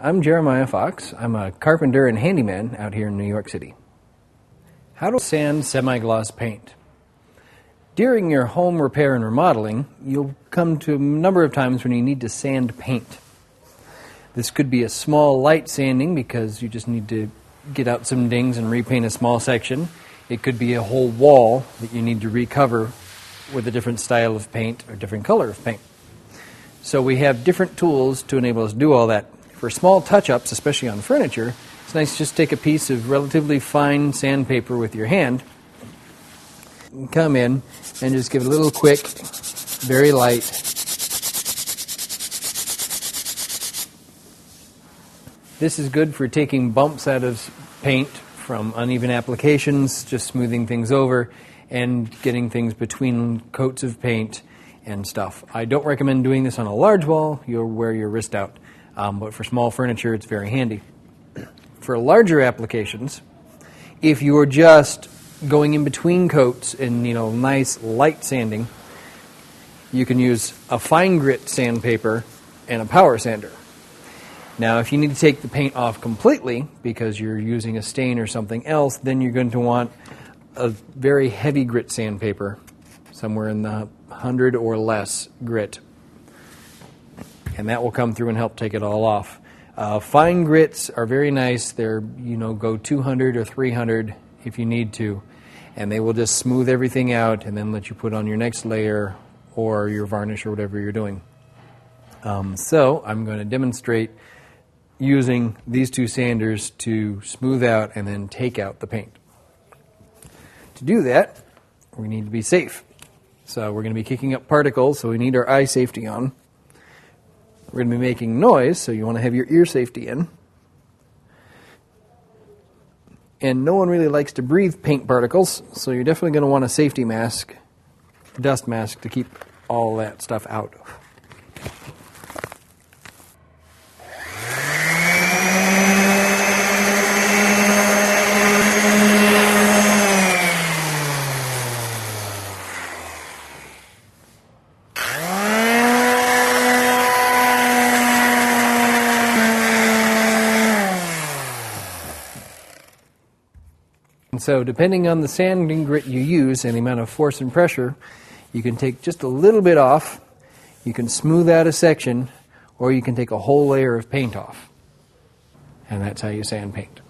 I'm Jeremiah Fox. I'm a carpenter and handyman out here in New York City. How to sand semi-gloss paint? During your home repair and remodeling, you'll come to a number of times when you need to sand paint. This could be a small light sanding because you just need to get out some dings and repaint a small section. It could be a whole wall that you need to recover with a different style of paint or different color of paint. So we have different tools to enable us to do all that. For small touch-ups, especially on furniture, it's nice to just take a piece of relatively fine sandpaper with your hand, come in and just give it a little quick, very light. This is good for taking bumps out of paint from uneven applications, just smoothing things over and getting things between coats of paint and stuff. I don't recommend doing this on a large wall. You'll wear your wrist out. But for small furniture, it's very handy. For larger applications, if you're just going in between coats and, nice light sanding, you can use a fine grit sandpaper and a power sander. Now, if you need to take the paint off completely because you're using a stain or something else, then you're going to want a very heavy grit sandpaper, somewhere in the 100 or less grit. And that will come through and help take it all off. Fine grits are very nice. They're, go 200 or 300 if you need to. And they will just smooth everything out and then let you put on your next layer or your varnish or whatever you're doing. So I'm going to demonstrate using these two sanders to smooth out and then take out the paint. To do that, we need to be safe. So we're going to be kicking up particles, so we need our eye safety on. We're going to be making noise, so you want to have your ear safety in. And no one really likes to breathe paint particles, so you're definitely going to want a safety mask, dust mask, to keep all that stuff out. And so depending on the sanding grit you use and the amount of force and pressure, you can take just a little bit off, you can smooth out a section, or you can take a whole layer of paint off. And that's how you sand paint.